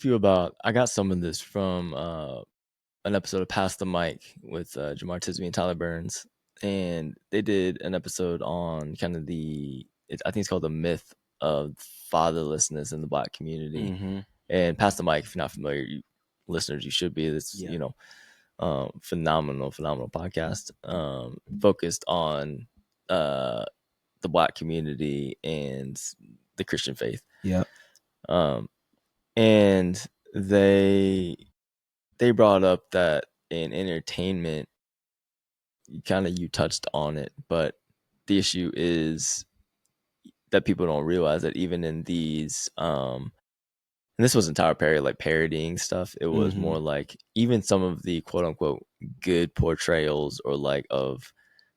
feel about I got some of this from an episode of Pass the Mic with Jamar Tisby and Tyler Burns, and they did an episode on kind of I think it's called the myth of fatherlessness in the Black community. Mm-hmm. And Pass the Mic, if you're not familiar, listeners, you should be. It's Yeah. phenomenal podcast focused on the Black community and the Christian faith. Yeah. And they brought up that in entertainment, you touched on it, but the issue is that people don't realize that even in these and this wasn't Tyler Perry like parodying stuff. It was Mm-hmm. more like even some of the quote unquote good portrayals or like of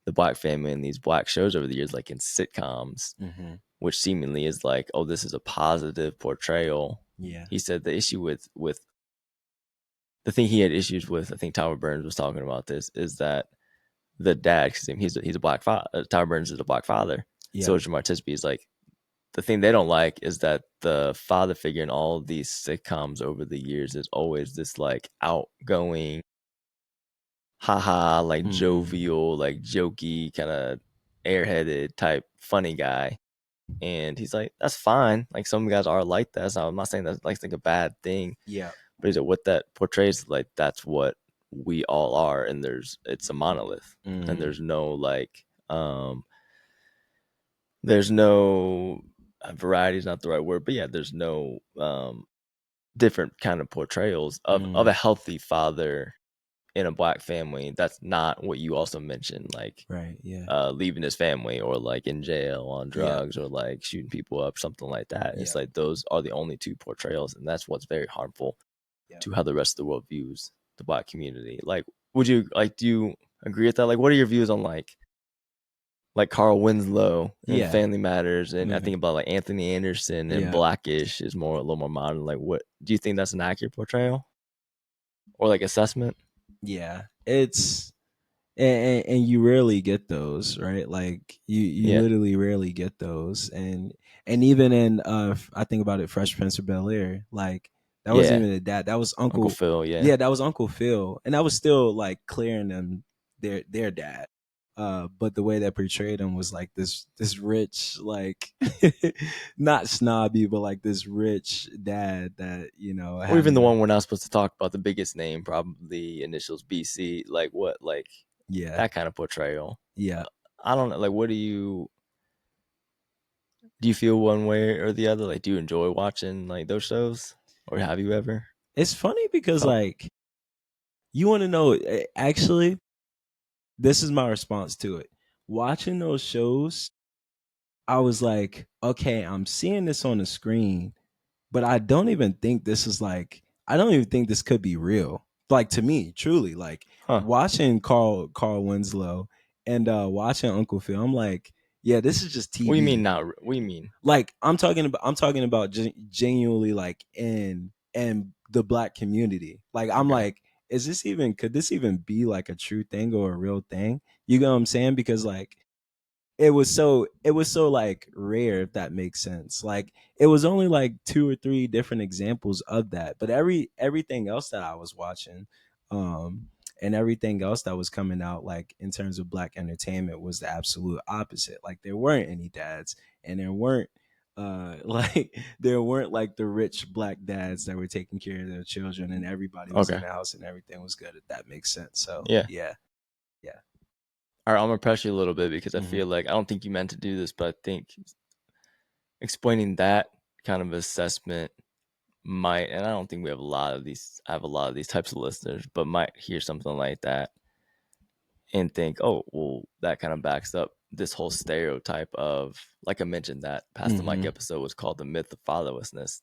the Black family in these Black shows over the years, like in sitcoms, Mm-hmm. which seemingly is like, oh, this is a positive portrayal. Yeah. He said the issue with the thing he had issues with, I think Tyler Burns was talking about this, is that the dad, because he's a Black father. Tyler Burns is a Black father. Yeah. So is Jamar Tisby. Is like the thing they don't like is that the father figure in all of these sitcoms over the years is always this like outgoing, haha, like jovial, like jokey, kind of airheaded type funny guy. And he's like, that's fine. Like some guys are like that. So I'm not saying that's like a bad thing. Yeah. But is it what that portrays? Like that's what we all are, and it's a monolith, and there's no like there's no variety is not the right word, but yeah, there's no different kind of portrayals of a healthy father in a Black family. That's not what you also mentioned, like Right. Yeah. leaving his family or like in jail on drugs or like shooting people up, something like that. It's like those are the only two portrayals, and that's what's very harmful to how the rest of the world views the Black community. Like, do you agree with that? Like, what are your views on like Carl Winslow and Family Matters, and I think about like Anthony Anderson and Blackish is a little more modern. Like, what do you think that's an accurate portrayal or like assessment? Yeah, it's and you rarely get those, right? Like you literally rarely get those, and even in I think about it, Fresh Prince of Bel-Air, like that wasn't even a dad, that was Uncle Uncle Phil. Yeah, that was Uncle Phil, and that was still like clearing them their dad. But the way that portrayed him was like this rich, like not snobby, but like this rich dad that Or even the one we're not supposed to talk about, the biggest name, probably initials BC. Like what, like that kind of portrayal. Yeah. I don't know. Like, what do you feel one way or the other? Like, do you enjoy watching like those shows, or have you ever? It's funny because like you want to know, actually, this is my response to it. Watching those shows, I was like, okay, I'm seeing this on the screen, but I don't even think this is like, I don't even think this could be real. Like to me, truly, like watching Carl Winslow and watching Uncle Phil, I'm like, yeah, this is just TV. What do you mean not? What do you mean? Like I'm talking about genuinely like in the Black community. Like I'm like, could this even be like a true thing or a real thing? You know what I'm saying? Because like it was so like rare, if that makes sense. Like it was only like 2 or 3 different examples of that, but everything else that I was watching and everything else that was coming out like in terms of Black entertainment was the absolute opposite. Like there weren't any dads, and there weren't there weren't like the rich Black dads that were taking care of their children and everybody was in the house and everything was good, if that makes sense. So yeah. All right, I'm gonna press you a little bit because I feel like I don't think you meant to do this, but I think explaining that kind of assessment might, and I don't think we have a lot of these. I have a lot of these types of listeners, but might hear something like that and think, oh, well, that kind of backs up this whole stereotype of, like I mentioned, that Past the Mic episode was called "The Myth of Fatherlessness."